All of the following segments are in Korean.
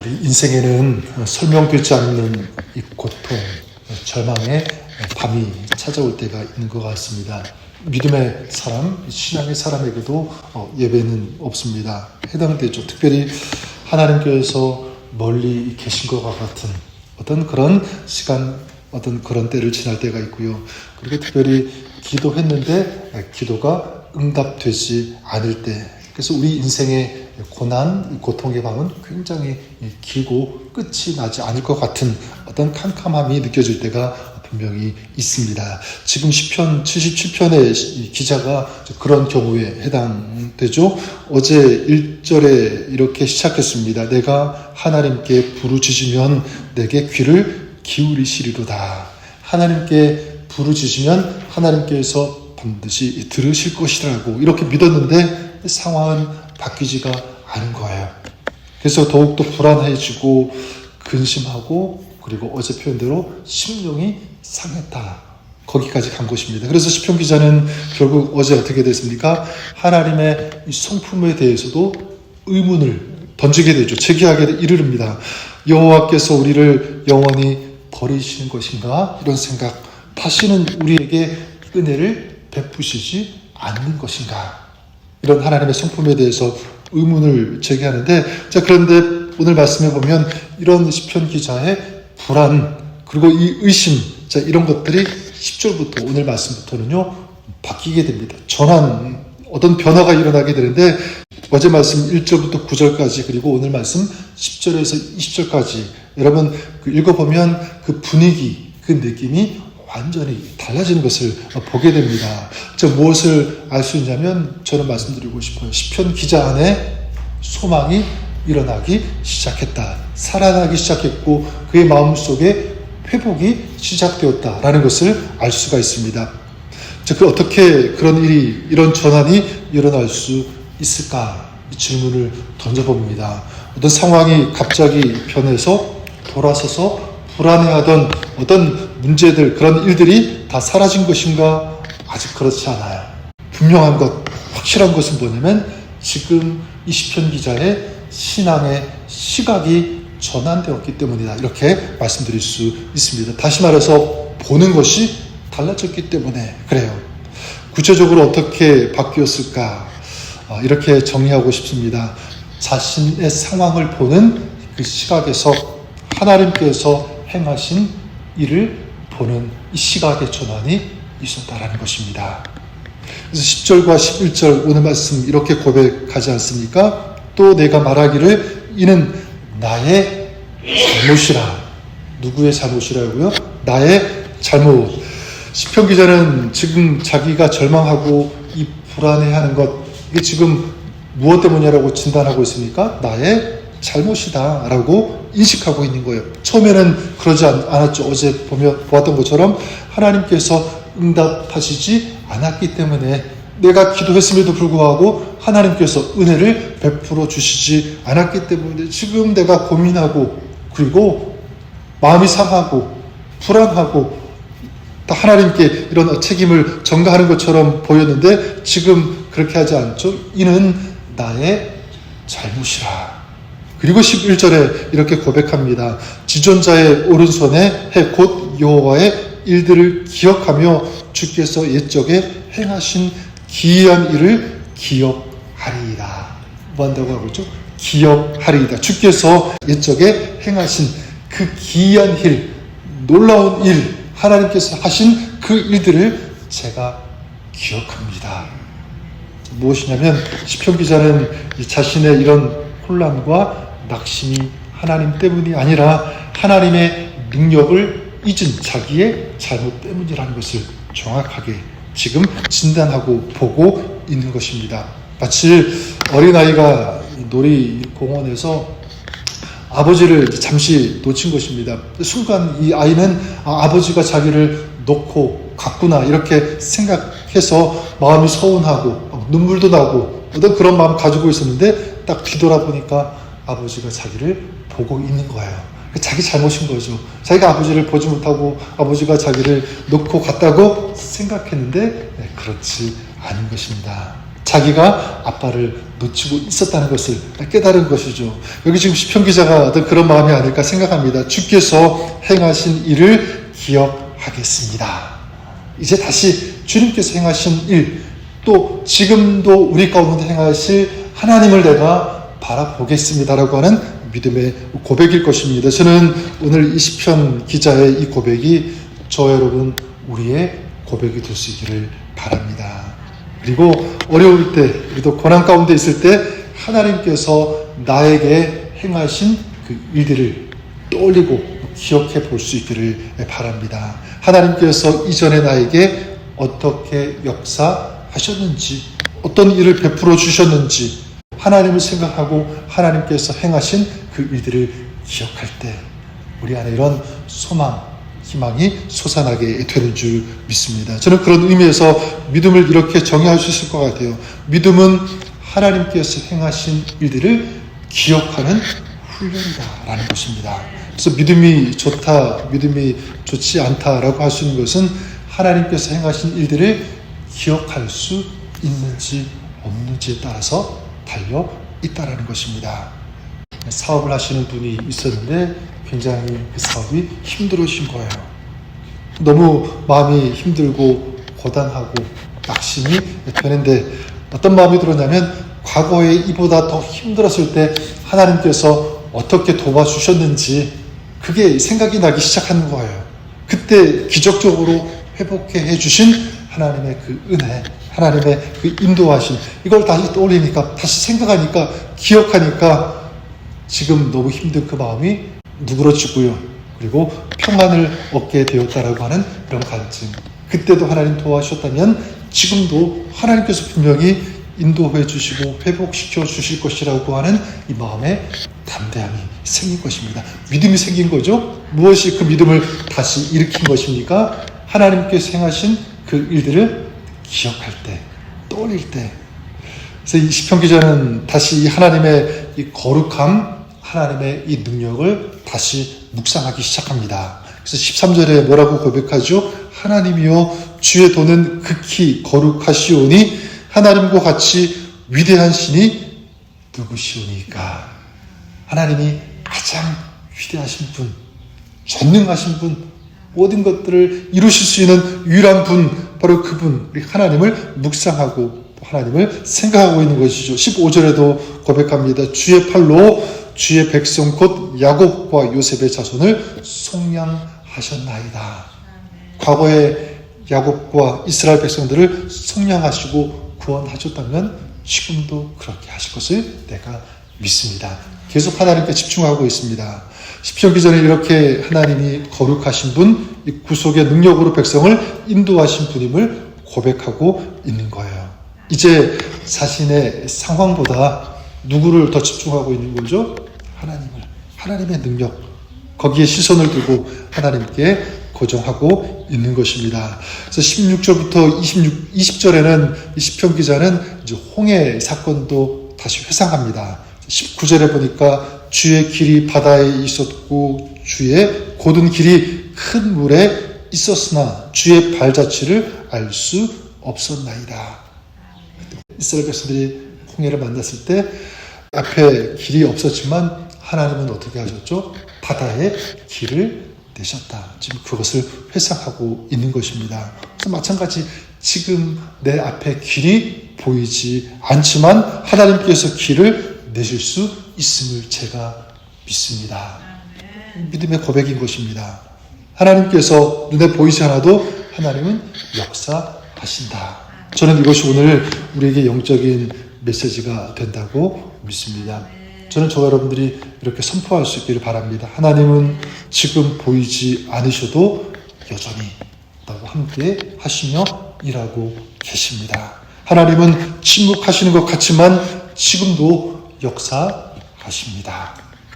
인생에는 설명되지 않는 이 고통, 절망의 밤이 찾아올 때가 있는 것 같습니다. 믿음의 사람, 신앙의 사람에게도 예배는 없습니다. 해당되죠. 특별히 하나님께서 멀리 계신 것과 같은 어떤 그런 시간, 어떤 그런 때를 지날 때가 있고요. 그리고 특별히 기도했는데 기도가 응답되지 않을 때, 그래서 우리 인생의 고난, 고통의 밤은 굉장히 길고 끝이 나지 않을 것 같은 어떤 캄캄함이 느껴질 때가 분명히 있습니다. 지금 시편 77편의 기자가 그런 경우에 해당되죠. 어제 1절에 이렇게 시작했습니다. 내가 하나님께 부르짖으면 내게 귀를 기울이시리로다. 하나님께 부르짖으면 하나님께서 반드시 들으실 것이라고 이렇게 믿었는데 상황은 바뀌지가 않은 거예요. 그래서 더욱더 불안해지고 근심하고, 그리고 어제 표현대로 심령이 상했다. 거기까지 간 것입니다. 그래서 시편 기자는 결국 어제 어떻게 됐습니까? 하나님의 이 성품에 대해서도 의문을 던지게 되죠. 제기하게 이르릅니다. 여호와께서 우리를 영원히 버리시는 것인가? 이런 생각. 다시는 우리에게 은혜를 베푸시지 않는 것인가? 이런 하나님의 성품에 대해서 의문을 제기하는데, 자, 그런데 오늘 말씀해 보면 이런 시편 기자의 불안, 그리고 이 의심, 자, 이런 것들이 10절부터 오늘 말씀부터는요 바뀌게 됩니다. 전환, 어떤 변화가 일어나게 되는데, 어제 말씀 1절부터 9절까지, 그리고 오늘 말씀 10절에서 20절까지 여러분 읽어보면 그 분위기, 그 느낌이 완전히 달라지는 것을 보게 됩니다. 저 무엇을 알 수 있냐면, 저는 말씀드리고 싶어요. 시편 기자 안에 소망이 일어나기 시작했다. 살아나기 시작했고 그의 마음속에 회복이 시작되었다라는 것을 알 수가 있습니다. 자, 그 어떻게 그런 일이, 이런 전환이 일어날 수 있을까? 이 질문을 던져봅니다. 어떤 상황이 갑자기 변해서 돌아서서 불안해하던 어떤 문제들, 그런 일들이 다 사라진 것인가? 아직 그렇지 않아요. 분명한 것, 확실한 것은 뭐냐면 지금 이 시편 기자의 신앙의 시각이 전환되었기 때문이다. 이렇게 말씀드릴 수 있습니다. 다시 말해서 보는 것이 달라졌기 때문에 그래요. 구체적으로 어떻게 바뀌었을까? 이렇게 정리하고 싶습니다. 자신의 상황을 보는 그 시각에서 하나님께서 행하신 일을 보는 이 시각의 전환이 있었다라는 것입니다. 그래서 10절과 11절 오늘 말씀 이렇게 고백하지 않습니까? 또 내가 말하기를 이는 나의 잘못이라. 누구의 잘못이라고요? 나의 잘못. 시편 기자는 지금 자기가 절망하고 이 불안해하는 것, 이게 지금 무엇 때문이라고 진단하고 있습니까? 나의 잘못이다 라고 인식하고 있는 거예요. 처음에는 그러지 않았죠. 어제 보았던 것처럼 하나님께서 응답하시지 않았기 때문에, 내가 기도했음에도 불구하고 하나님께서 은혜를 베풀어 주시지 않았기 때문에 지금 내가 고민하고, 그리고 마음이 상하고 불안하고 하나님께 이런 책임을 전가하는 것처럼 보였는데 지금 그렇게 하지 않죠. 이는 나의 잘못이라. 그리고 11절에 이렇게 고백합니다. 지존자의 오른손에 해 곧 여호와의 일들을 기억하며 주께서 옛적에 행하신 기이한 일을 기억하리이다. 뭐 한다고 하고 있죠? 기억하리이다. 주께서 옛적에 행하신 그 기이한 일, 놀라운 일, 하나님께서 하신 그 일들을 제가 기억합니다. 무엇이냐면 시편 기자는 자신의 이런 혼란과 낙심이 하나님 때문이 아니라 하나님의 능력을 잊은 자기의 잘못 때문이라는 것을 정확하게 지금 진단하고 보고 있는 것입니다. 마치 어린아이가 놀이공원에서 아버지를 잠시 놓친 것입니다. 순간 이 아이는 아버지가 자기를 놓고 갔구나 이렇게 생각해서 마음이 서운하고 눈물도 나고 어떤 그런 마음 가지고 있었는데 딱 뒤돌아보니까 아버지가 자기를 보고 있는 거예요. 자기 잘못인 거죠. 자기가 아버지를 보지 못하고 아버지가 자기를 놓고 갔다고 생각했는데 그렇지 않은 것입니다. 자기가 아빠를 놓치고 있었다는 것을 깨달은 것이죠. 여기 지금 시편 기자가 그런 마음이 아닐까 생각합니다. 주께서 행하신 일을 기억하겠습니다. 이제 다시 주님께서 행하신 일, 또 지금도 우리 가운데 행하실 하나님을 내가 바라보겠습니다라고 하는 믿음의 고백일 것입니다. 저는 오늘 이 시편 기자의 이 고백이 저 여러분 우리의 고백이 될 수 있기를 바랍니다. 그리고 어려울 때, 우리도 고난 가운데 있을 때 하나님께서 나에게 행하신 그 일들을 떠올리고 기억해 볼 수 있기를 바랍니다. 하나님께서 이전에 나에게 어떻게 역사하셨는지, 어떤 일을 베풀어 주셨는지 하나님을 생각하고 하나님께서 행하신 그 일들을 기억할 때 우리 안에 이런 소망, 희망이 솟아나게 되는 줄 믿습니다. 저는 그런 의미에서 믿음을 이렇게 정의할 수 있을 것 같아요. 믿음은 하나님께서 행하신 일들을 기억하는 훈련이다라는 것입니다. 그래서 믿음이 좋다, 믿음이 좋지 않다라고 할 수 있는 것은 하나님께서 행하신 일들을 기억할 수 있는지 없는지에 따라서 달려 있다라는 것입니다. 사업을 하시는 분이 있었는데 굉장히 그 사업이 힘들으신 거예요. 너무 마음이 힘들고 고단하고 낙심이 되는데 어떤 마음이 들었냐면 과거에 이보다 더 힘들었을 때 하나님께서 어떻게 도와주셨는지 그게 생각이 나기 시작하는 거예요. 그때 기적적으로 회복해 해주신 하나님의 그 은혜, 하나님의 그 인도하심, 이걸 다시 떠올리니까, 다시 생각하니까, 기억하니까 지금 너무 힘든 그 마음이 누그러지고요. 그리고 평안을 얻게 되었다라고 하는 그런 간증. 그때도 하나님 도와주셨다면 지금도 하나님께서 분명히 인도해 주시고 회복시켜 주실 것이라고 하는 이 마음의 담대함이 생긴 것입니다. 믿음이 생긴 거죠. 무엇이 그 믿음을 다시 일으킨 것입니까? 하나님께서 행하신 그 일들을 기억할 때, 떠올릴 때. 그래서 이 시편 기자는 다시 이 하나님의 이 거룩함, 하나님의 이 능력을 다시 묵상하기 시작합니다. 그래서 13절에 뭐라고 고백하죠? 하나님이여 주의 도는 극히 거룩하시오니 하나님과 같이 위대한 신이 누구시오니까. 하나님이 가장 위대하신 분, 전능하신 분, 모든 것들을 이루실 수 있는 유일한 분, 바로 그분, 우리 하나님을 묵상하고 하나님을 생각하고 있는 것이죠. 15절에도 고백합니다. 주의 팔로 주의 백성 곧 야곱과 요셉의 자손을 속량하셨나이다. 과거에 야곱과 이스라엘 백성들을 속량하시고 구원하셨다면 지금도 그렇게 하실 것을 내가 믿습니다. 계속 하나님께 집중하고 있습니다. 시편 기전에 이렇게 하나님이 거룩하신 분, 이 구속의 능력으로 백성을 인도하신 분임을 고백하고 있는 거예요. 이제 자신의 상황보다 누구를 더 집중하고 있는 거죠? 하나님의 능력, 거기에 시선을 두고 하나님께 고정하고 있는 것입니다. 그래서 16절부터 20절에는 이 시편 기자는 이제 홍해 사건도 다시 회상합니다. 19절에 보니까 주의 길이 바다에 있었고 주의 곧은 길이 큰 물에 있었으나 주의 발자취를 알 수 없었나이다. 이스라엘 백성들이 홍해를 만났을 때 앞에 길이 없었지만 하나님은 어떻게 하셨죠? 바다에 길을 내셨다. 지금 그것을 회상하고 있는 것입니다. 그래서 마찬가지 지금 내 앞에 길이 보이지 않지만 하나님께서 길을 내실 수 있음을 제가 믿습니다. 믿음의 고백인 것입니다. 하나님께서 눈에 보이지 않아도 하나님은 역사하신다. 저는 이것이 오늘 우리에게 영적인 메시지가 된다고 믿습니다. 저는 저와 여러분들이 이렇게 선포할 수 있기를 바랍니다. 하나님은 지금 보이지 않으셔도 여전히 나와 함께 하시며 일하고 계십니다. 하나님은 침묵하시는 것 같지만 지금도 역사하십니다.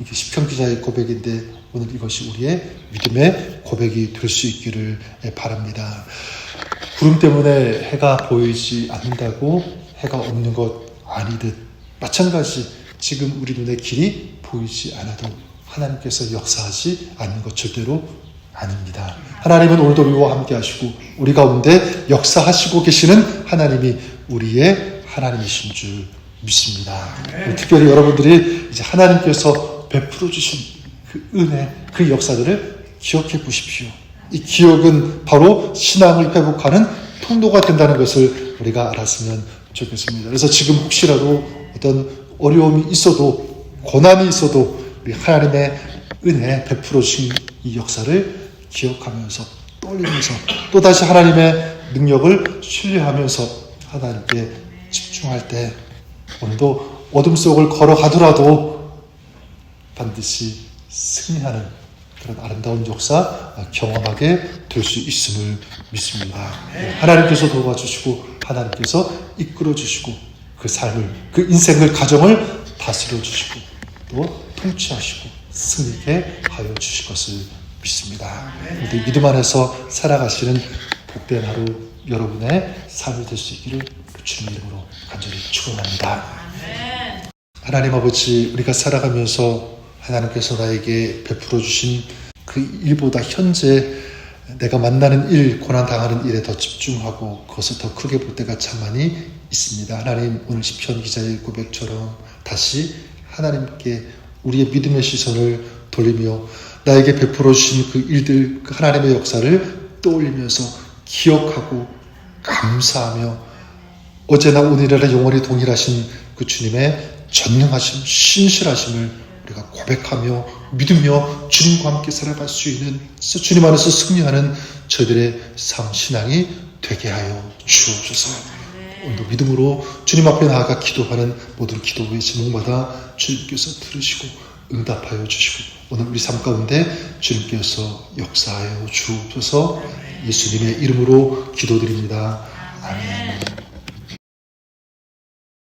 이게 시편 기자의 고백인데 오늘 이것이 우리의 믿음의 고백이 될 수 있기를 바랍니다. 구름 때문에 해가 보이지 않는다고 해가 없는 것 아니듯 마찬가지 지금 우리 눈에 길이 보이지 않아도 하나님께서 역사하지 않는 것 절대로 아닙니다. 하나님은 오늘도 우리와 함께 하시고 우리 가운데 역사하시고 계시는 하나님이 우리의 하나님이신 줄 믿습니다. 특별히 여러분들이 이제 하나님께서 베풀어 주신 그 은혜, 그 역사들을 기억해 보십시오. 이 기억은 바로 신앙을 회복하는 통로가 된다는 것을 우리가 알았으면 좋겠습니다. 그래서 지금 혹시라도 어떤 어려움이 있어도, 고난이 있어도 우리 하나님의 은혜 베풀어 주신 이 역사를 기억하면서, 떠올리면서, 또다시 하나님의 능력을 신뢰하면서 하나님께 집중할 때 오늘도 어둠 속을 걸어가더라도 반드시 승리하는 그런 아름다운 역사 경험하게 될 수 있음을 믿습니다. 하나님께서 도와주시고 하나님께서 이끌어 주시고 그 삶을, 그 인생을, 가정을 다스려 주시고 또 통치하시고 승리케 하여 주실 것을 믿습니다. 우리 믿음 안에서 살아가시는 복된 하루 여러분의 삶이 될 수 있기를 주님의 이름으로 간절히 축원합니다. 하나님 아버지, 우리가 살아가면서 하나님께서 나에게 베풀어 주신 그 일보다 현재 내가 만나는 일, 고난당하는 일에 더 집중하고 그것을 더 크게 볼 때가 참 많이 있습니다. 하나님, 오늘 시편 기자의 고백처럼 다시 하나님께 우리의 믿음의 시선을 돌리며 나에게 베풀어 주신 그 일들, 그 하나님의 역사를 떠올리면서 기억하고 감사하며 어제나 오늘이나 영원히 동일하신 그 주님의 전능하심, 신실하심을 우리가 고백하며 믿으며 주님과 함께 살아갈 수 있는, 주님 안에서 승리하는 저희들의 삶 신앙이 되게 하여 주옵소서. 오늘도 믿음으로 주님 앞에 나아가 기도하는 모든 기도의 제목마다 주님께서 들으시고 응답하여 주시고 오늘 우리 삶 가운데 주님께서 역사하여 주옵소서. 예수님의 이름으로 기도드립니다. 아멘.